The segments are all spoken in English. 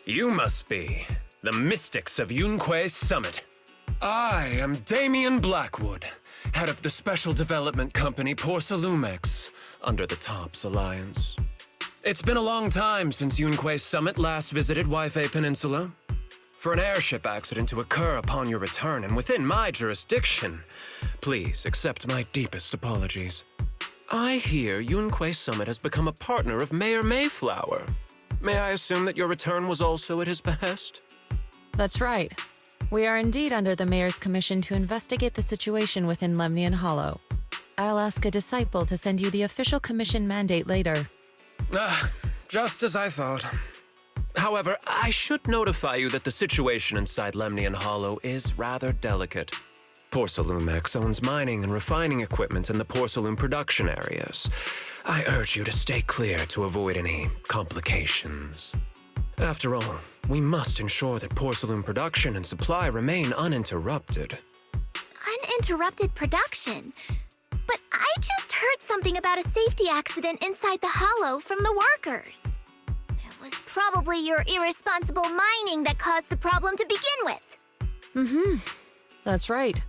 You must be the mystics of Yunque's summit. I am Damien Blackwood, head of the special development company Porcelumex, under the TOPS Alliance. It's been a long time since Yunque's summit last visited Waifei Peninsula. For an airship accident to occur upon your return and within my jurisdiction, please accept my deepest apologies. I hear Yunque's summit has become a partner of Mayor Mayflower. May I assume that your return was also at his behest? That's right. We are indeed under the Mayor's commission to investigate the situation within Lemnian Hollow. I'll ask a disciple to send you the official commission mandate later. Just as I thought. However, I should notify you that the situation inside Lemnian Hollow is rather delicate. Porcelumex owns mining and refining equipment in the porcelain production areas. I urge you to stay clear to avoid any complications. After all, we must ensure that porcelain production and supply remain uninterrupted. Uninterrupted production? But I just heard something about a safety accident inside the hollow from the workers. It was probably your irresponsible mining that caused the problem to begin with. That's right.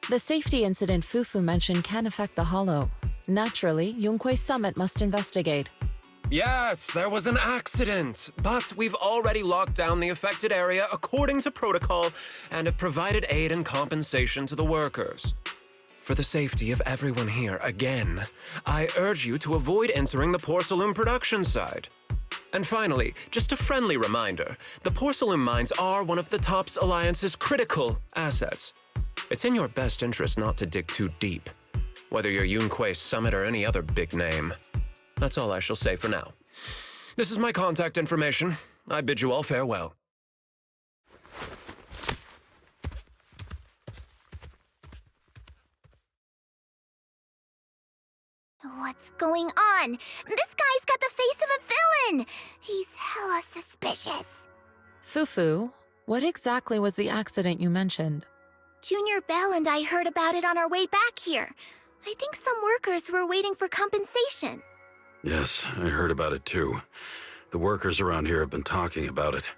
The safety incident Fufu mentioned can affect the hollow. Naturally, Yunque's summit must investigate. Yes, there was an accident, but we've already locked down the affected area according to protocol and have provided aid and compensation to the workers. For the safety of everyone here, again, I urge you to avoid entering the porcelain production side. And finally, just a friendly reminder, the porcelain mines are one of the TOPS Alliance's critical assets. It's in your best interest not to dig too deep, whether you're Yunque's summit or any other big name. That's all I shall say for now. This is my contact information. I bid you all farewell. What's going on? This guy's got the face of a villain! He's hella suspicious. Fufu, what exactly was the accident you mentioned? Junior Bell and I heard about it on our way back here. I think some workers were waiting for compensation. Yes, I heard about it too. The workers around here have been talking about it.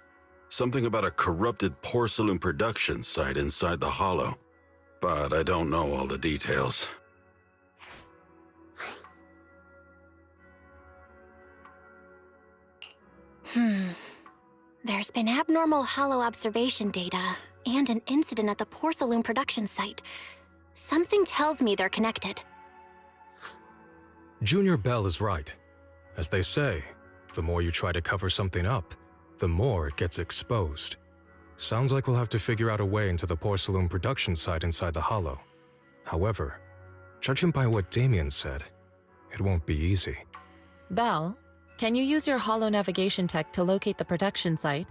Something about a corrupted porcelain production site inside the hollow. But I don't know all the details. There's been abnormal hollow observation data and an incident at the porcelain production site. Something tells me they're connected. Junior Bell is right. As they say, the more you try to cover something up, the more it gets exposed. Sounds like we'll have to figure out a way into the porcelain production site inside the hollow. However, judging by what Damien said, it won't be easy. Bell, can you use your hollow navigation tech to locate the production site?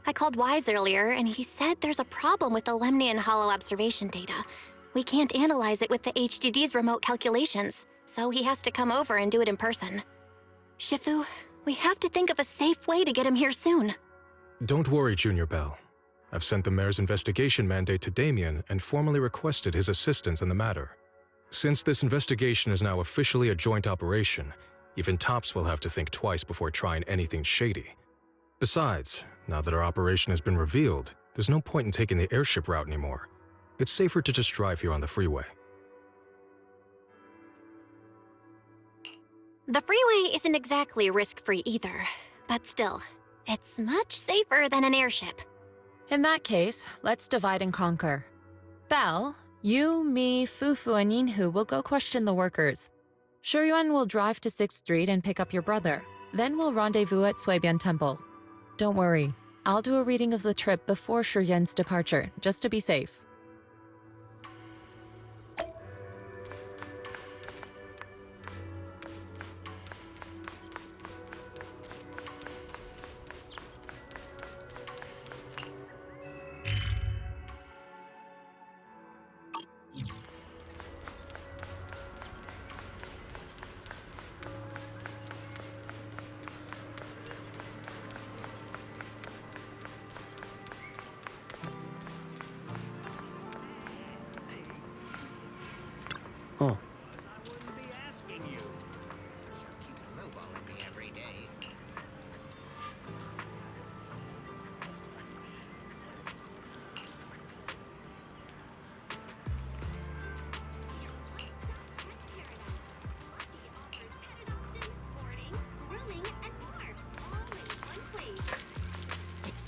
I called Wise earlier, and he said there's a problem with the Lemnian hollow observation data. We can't analyze it with the HDD's remote calculations, so he has to come over and do it in person. Shifu, we have to think of a safe way to get him here soon. Don't worry, Junior Bell. I've sent the mayor's investigation mandate to Damien and formally requested his assistance in the matter. Since this investigation is now officially a joint operation, even TOPS will have to think twice before trying anything shady. Besides, now that our operation has been revealed, there's no point in taking the airship route anymore. It's safer to just drive here on the freeway. The freeway isn't exactly risk-free either, but still, it's much safer than an airship. In that case, let's divide and conquer. Bell, you, me, Fufu, and Yinhu will go question the workers. Shuyuan will drive to 6th Street and pick up your brother. Then we'll rendezvous at Suibian Temple. Don't worry, I'll do a reading of the trip before Shuyuan's departure, just to be safe.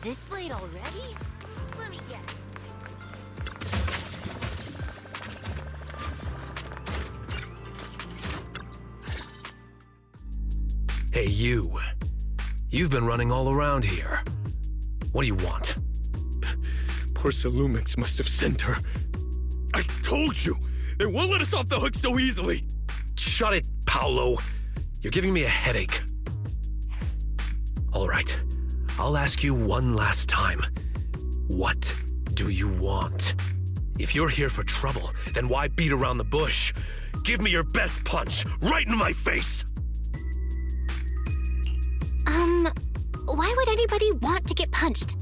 This late already? Let me guess. Hey, you. You've been running all around here. What do you want? Porcelumix must have sent her. I told you! They won't let us off the hook so easily! Shut it, Paolo. You're giving me a headache. All right. I'll ask you one last time. What do you want? If you're here for trouble, then why beat around the bush? Give me your best punch, right in my face! Why would anybody want to get punched?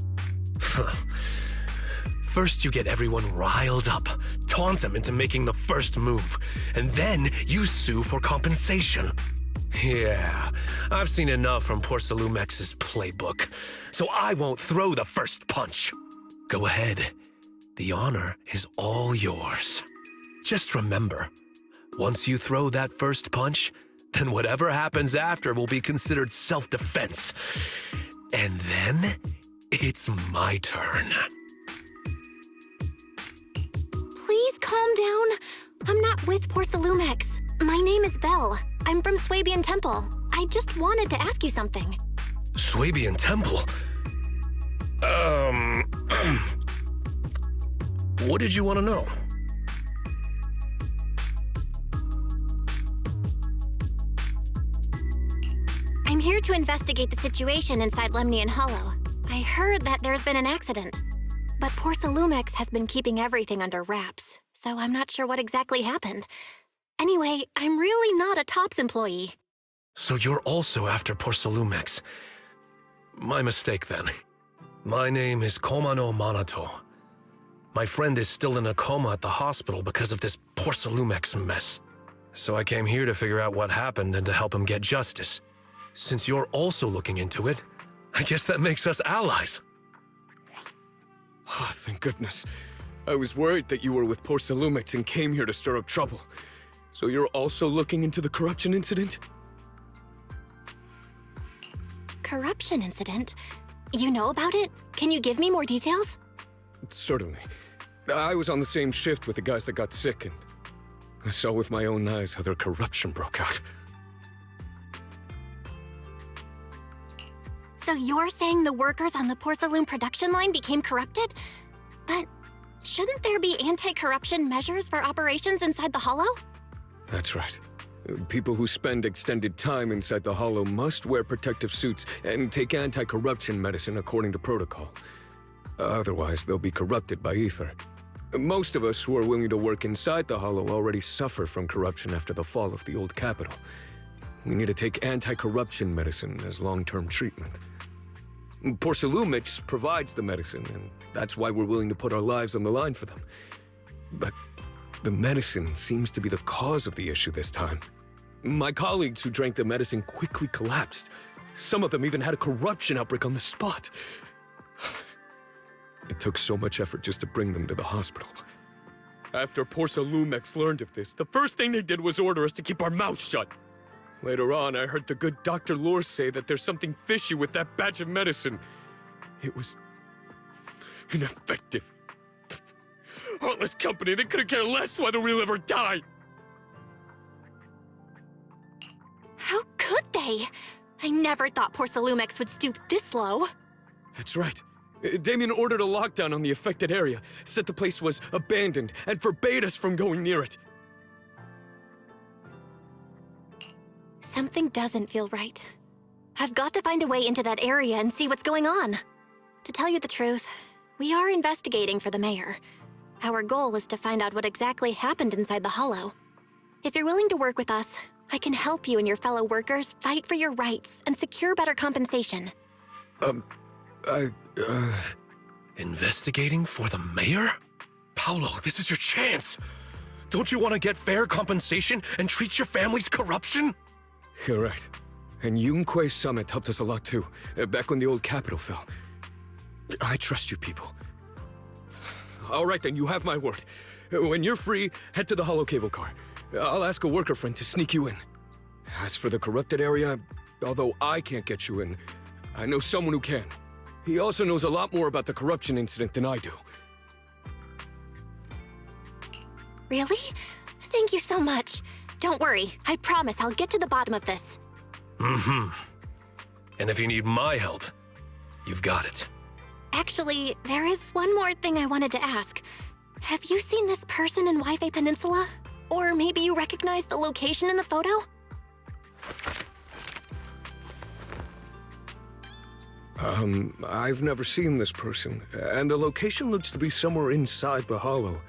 First you get everyone riled up, taunt them into making the first move, and then you sue for compensation. Yeah, I've seen enough from Porcelumex's playbook, so I won't throw the first punch. Go ahead. The honor is all yours. Just remember, once you throw that first punch, then whatever happens after will be considered self-defense. And then, it's my turn. Please calm down. I'm not with Porcelumex. My name is Belle. I'm from Swabian Temple. I just wanted to ask you something. Swabian Temple? What did you want to know? I'm here to investigate the situation inside Lemnian Hollow. I heard that there's been an accident. But Porcelumex has been keeping everything under wraps, so I'm not sure what exactly happened. Anyway, I'm really not a TOPS employee. So you're also after Porcelumex. My mistake, then. My name is Komano Manato. My friend is still in a coma at the hospital because of this Porcelumex mess. So I came here to figure out what happened and to help him get justice. Since you're also looking into it, I guess that makes us allies. Oh, thank goodness. I was worried that you were with Porcelumix and came here to stir up trouble. So you're also looking into the corruption incident? Corruption incident? You know about it? Can you give me more details? Certainly. I was on the same shift with the guys that got sick, and I saw with my own eyes how their corruption broke out. So you're saying the workers on the porcelain production line became corrupted? But shouldn't there be anti-corruption measures for operations inside the Hollow? That's right. People who spend extended time inside the Hollow must wear protective suits and take anti-corruption medicine according to protocol. Otherwise, they'll be corrupted by ether. Most of us who are willing to work inside the Hollow already suffer from corruption after the fall of the old capital. We need to take anti-corruption medicine as long-term treatment. Porcelumix provides the medicine, and that's why we're willing to put our lives on the line for them. But the medicine seems to be the cause of the issue this time. My colleagues who drank the medicine quickly collapsed. Some of them even had a corruption outbreak on the spot. It took so much effort just to bring them to the hospital. After Porcelumix learned of this, the first thing they did was order us to keep our mouths shut. Later on, I heard the good Dr. Lore say that there's something fishy with that batch of medicine. It was ineffective. Heartless company, they couldn't care less whether we live or die. How could they? I never thought Porcelumix would stoop this low. That's right. Damien ordered a lockdown on the affected area, said the place was abandoned, and forbade us from going near it. Something doesn't feel right. I've got to find a way into that area and see what's going on. To tell you the truth, we are investigating for the mayor. Our goal is to find out what exactly happened inside the Hollow. If you're willing to work with us, I can help you and your fellow workers fight for your rights and secure better compensation. Investigating for the mayor? Paolo, this is your chance. Don't you want to get fair compensation and treat your family's corruption? You're right. And Yunque's summit helped us a lot too, back when the old capital fell. I trust you people. All right then, you have my word. When you're free, head to the hollow cable car. I'll ask a worker friend to sneak you in. As for the corrupted area, although I can't get you in, I know someone who can. He also knows a lot more about the corruption incident than I do. Really? Thank you so much. Don't worry, I promise I'll get to the bottom of this. Mm-hmm. And if you need my help, you've got it. Actually, there is one more thing I wanted to ask. Have you seen this person in Wi-Fi Peninsula? Or maybe you recognize the location in the photo? I've never seen this person, and the location looks to be somewhere inside the hollow,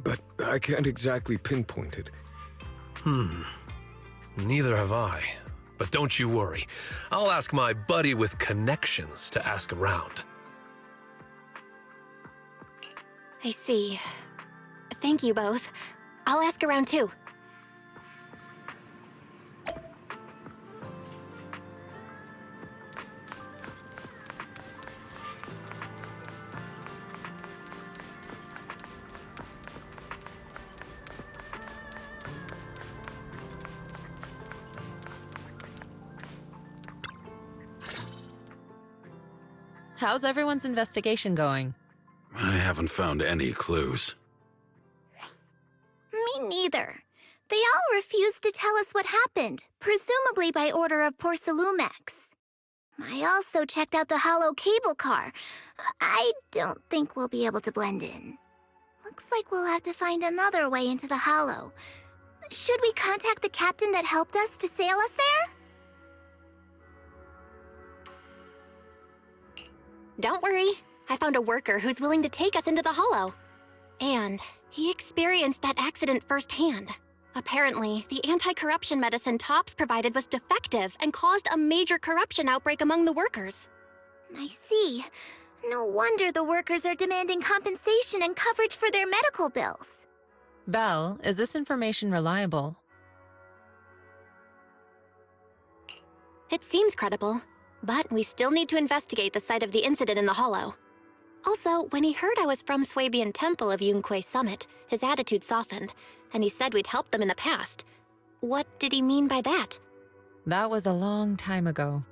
but I can't exactly pinpoint it. Neither have I. But don't you worry. I'll ask my buddy with connections to ask around. I see. Thank you both. I'll ask around too. How's everyone's investigation going? I haven't found any clues. Me neither. They all refused to tell us what happened, presumably by order of Porcelumex. I also checked out the hollow cable car. I don't think we'll be able to blend in. Looks like we'll have to find another way into the hollow. Should we contact the captain that helped us to sail us there? Don't worry. I found a worker who's willing to take us into the hollow. And he experienced that accident firsthand. Apparently, the anti-corruption medicine Tops provided was defective and caused a major corruption outbreak among the workers. I see. No wonder the workers are demanding compensation and coverage for their medical bills. Belle, is this information reliable? It seems credible, but we still need to investigate the site of the incident in the hollow. Also, when he heard I was from Swabian Temple of Yunque Summit, his attitude softened, and he said we'd helped them in the past. What did he mean by that? That was a long time ago.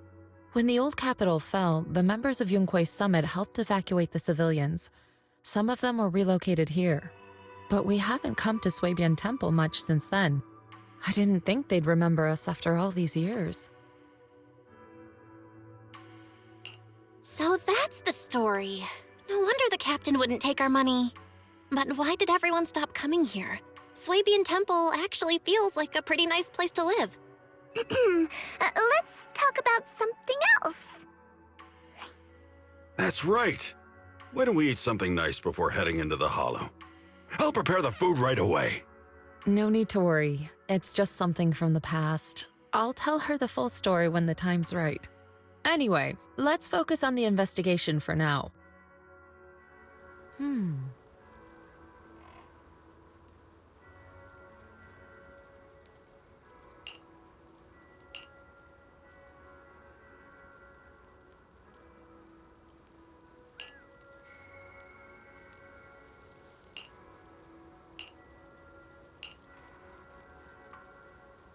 When the old capital fell, the members of Yunque Summit helped evacuate the civilians. Some of them were relocated here. But we haven't come to Swabian Temple much since then. I didn't think they'd remember us after all these years. So that's the story. No wonder the captain wouldn't take our money. But why did everyone stop coming here? Swabian Temple actually feels like a pretty nice place to live. Let's talk about something else. That's right. Why don't we eat something nice before heading into the hollow? I'll prepare the food right away. No need to worry. It's just something from the past. I'll tell her the full story when the time's right. Anyway, let's focus on the investigation for now.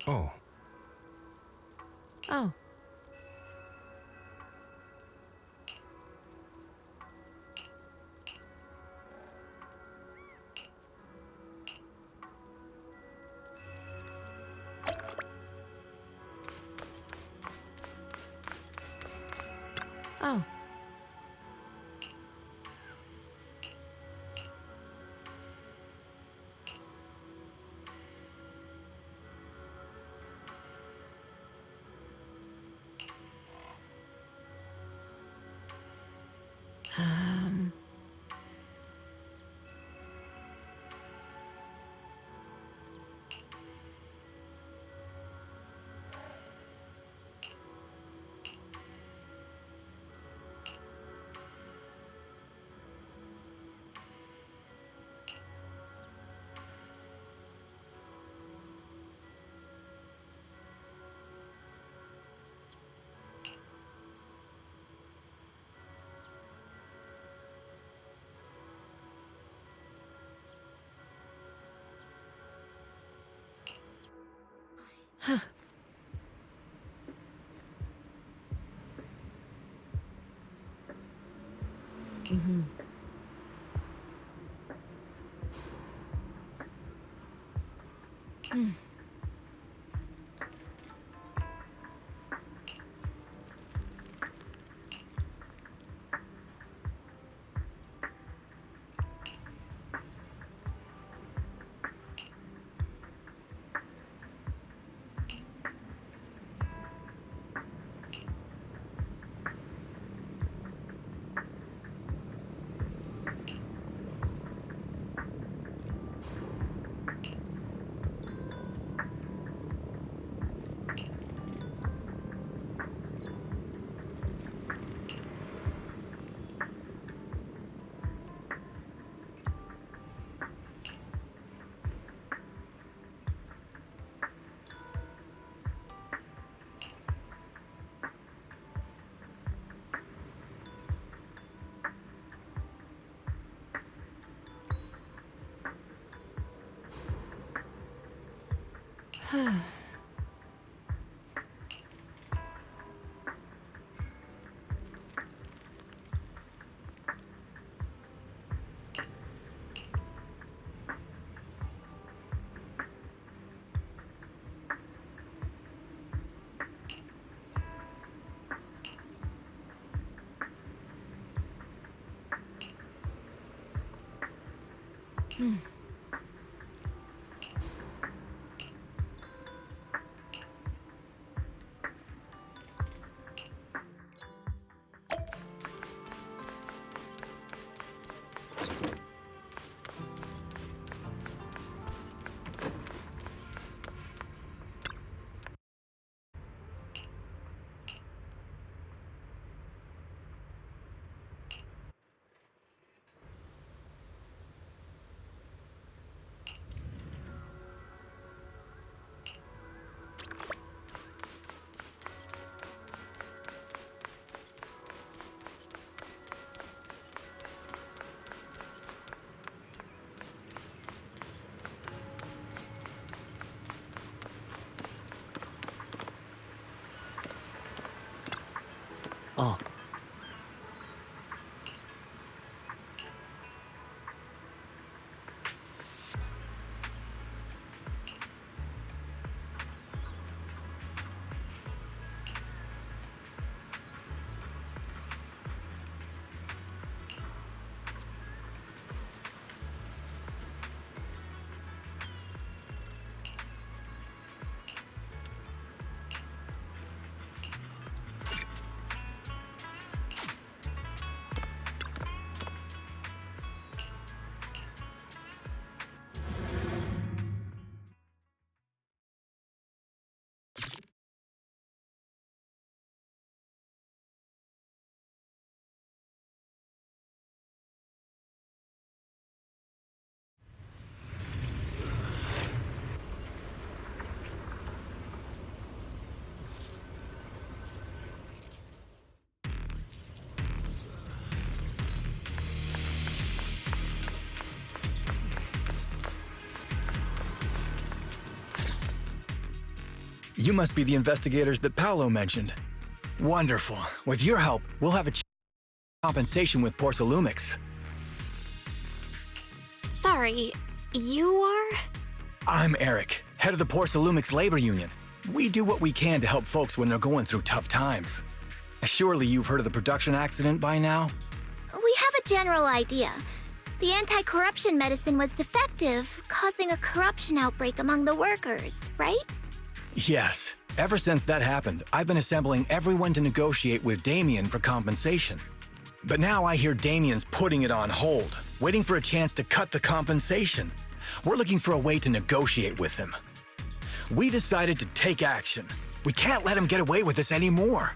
Oh, Oh. Oh. Huh. Oh. You must be the investigators that Paolo mentioned. Wonderful. With your help, we'll have a compensation with Porcelumix. Sorry, you are? I'm Eric, head of the Porcelumix Labor Union. We do what we can to help folks when they're going through tough times. Surely you've heard of the production accident by now? We have a general idea. The anti-corruption medicine was defective, causing a corruption outbreak among the workers, right? Yes. Ever since that happened, I've been assembling everyone to negotiate with Damien for compensation. But now I hear Damien's putting it on hold, waiting for a chance to cut the compensation. We're looking for a way to negotiate with him. We decided to take action. We can't let him get away with this anymore.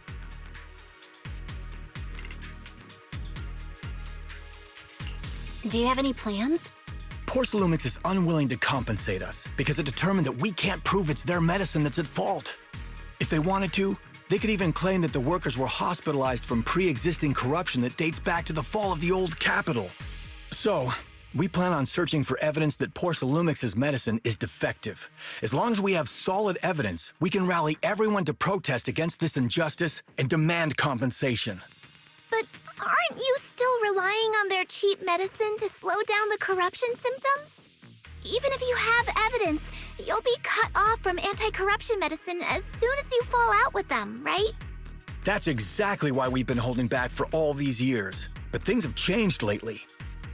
Do you have any plans? Porcelumix is unwilling to compensate us because it determined that we can't prove it's their medicine that's at fault. If they wanted to, they could even claim that the workers were hospitalized from pre-existing corruption that dates back to the fall of the old capital. So, we plan on searching for evidence that Porcelumix's medicine is defective. As long as we have solid evidence, we can rally everyone to protest against this injustice and demand compensation. But aren't you still relying on their cheap medicine to slow down the corruption symptoms? Even if you have evidence, you'll be cut off from anti-corruption medicine as soon as you fall out with them, right? That's exactly why we've been holding back for all these years. But things have changed lately.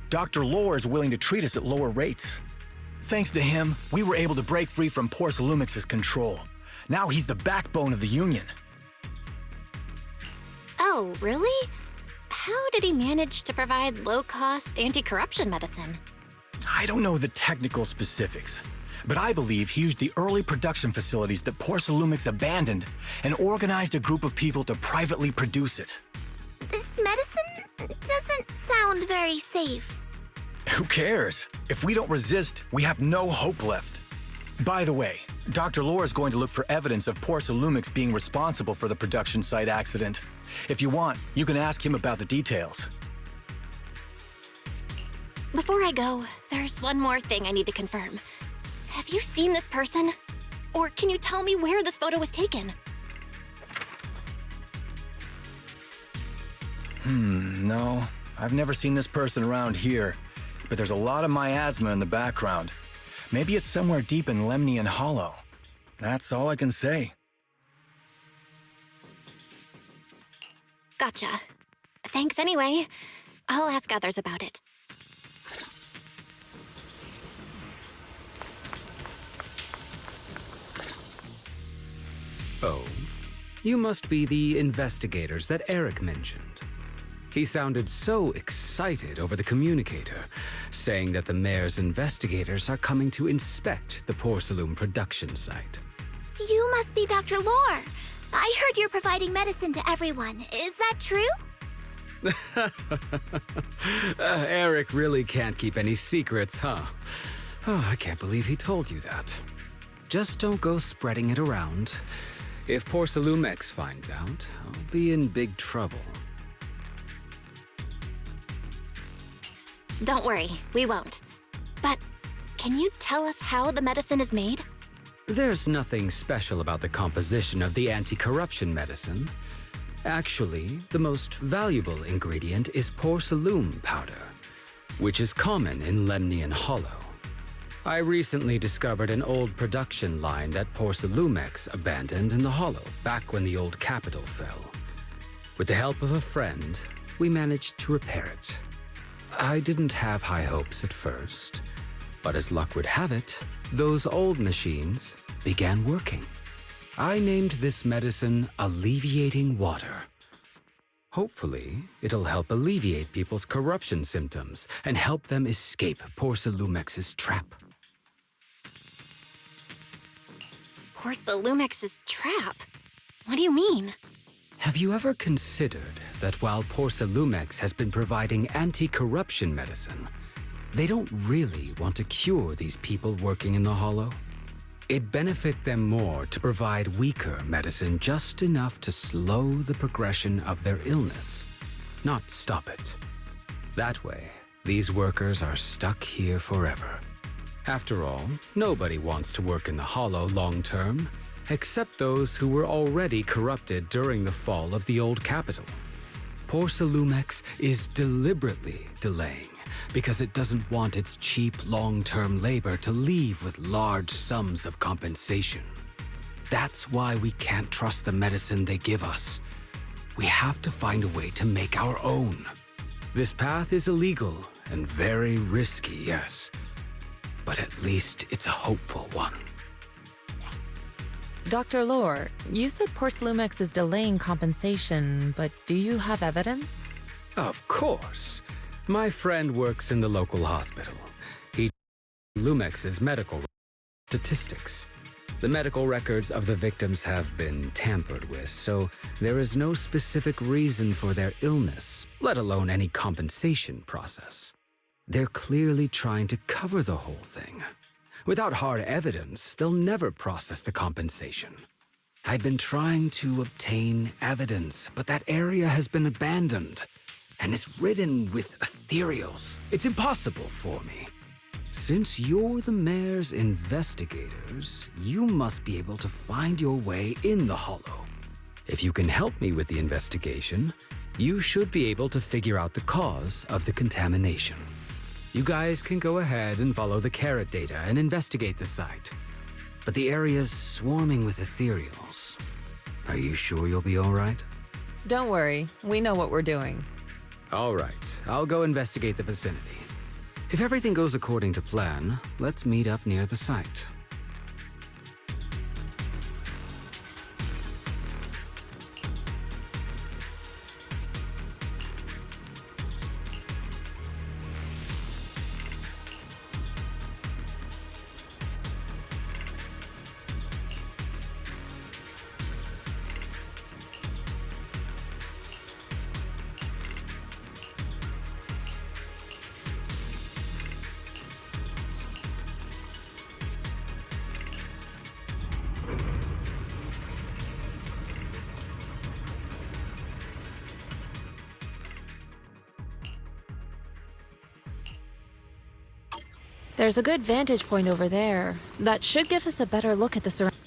Dr. Lore is willing to treat us at lower rates. Thanks to him, we were able to break free from Porcelumix's control. Now he's the backbone of the Union. Oh, really? How did he manage to provide low-cost anti-corruption medicine? I don't know the technical specifics, but I believe he used the early production facilities that Porcelumix abandoned and organized a group of people to privately produce it. This medicine doesn't sound very safe. Who cares? If we don't resist, we have no hope left. By the way, Dr. Lore is going to look for evidence of Porcelumix being responsible for the production site accident. If you want, you can ask him about the details. Before I go, there's one more thing I need to confirm. Have you seen this person? Or can you tell me where this photo was taken? No. I've never seen this person around here, but there's a lot of miasma in the background. Maybe it's somewhere deep in Lemnian Hollow. That's all I can say. Gotcha. Thanks anyway. I'll ask others about it. Oh, you must be the investigators that Eric mentioned. He sounded so excited over the communicator, saying that the mayor's investigators are coming to inspect the Porcelum production site. You must be Dr. Lore. I heard you're providing medicine to everyone. Is that true? Eric really can't keep any secrets, huh? Oh, I can't believe he told you that. Just don't go spreading it around. If Porcelumix finds out, I'll be in big trouble. Don't worry, we won't. But can you tell us how the medicine is made? There's nothing special about the composition of the anti-corruption medicine. Actually, the most valuable ingredient is Porcelum powder, which is common in Lemnian Hollow. I recently discovered an old production line that Porcelumix abandoned in the Hollow back when the old capital fell. With the help of a friend, we managed to repair it. I didn't have high hopes at first, but as luck would have it, those old machines began working. I named this medicine Alleviating Water. Hopefully, it'll help alleviate people's corruption symptoms and help them escape Porcelumix's trap. Porcelumix's trap? What do you mean? Have you ever considered that while Porcelumix has been providing anti-corruption medicine, they don't really want to cure these people working in the Hollow? It'd benefit them more to provide weaker medicine just enough to slow the progression of their illness, not stop it. That way, these workers are stuck here forever. After all, nobody wants to work in the Hollow long-term, except those who were already corrupted during the fall of the old capital. Porcelumix is deliberately delaying because it doesn't want its cheap long-term labor to leave with large sums of compensation. That's why we can't trust the medicine they give us. We have to find a way to make our own. This path is illegal and very risky, yes, but at least it's a hopeful one. Dr. Lore, you said Porcelumix is delaying compensation, but do you have evidence? Of course. My friend works in the local hospital. He Lumix's medical statistics. The medical records of the victims have been tampered with, so there is no specific reason for their illness, let alone any compensation process. They're clearly trying to cover the whole thing. Without hard evidence, they'll never process the compensation. I've been trying to obtain evidence, but that area has been abandoned, and is ridden with ethereals. It's impossible for me. Since you're the mayor's investigators, you must be able to find your way in the Hollow. If you can help me with the investigation, you should be able to figure out the cause of the contamination. You guys can go ahead and follow the carrot data and investigate the site. But the area's swarming with ethereals. Are you sure you'll be all right? Don't worry, we know what we're doing. All right, I'll go investigate the vicinity. If everything goes according to plan, let's meet up near the site. There's a good vantage point over there. That should give us a better look at the surroundings.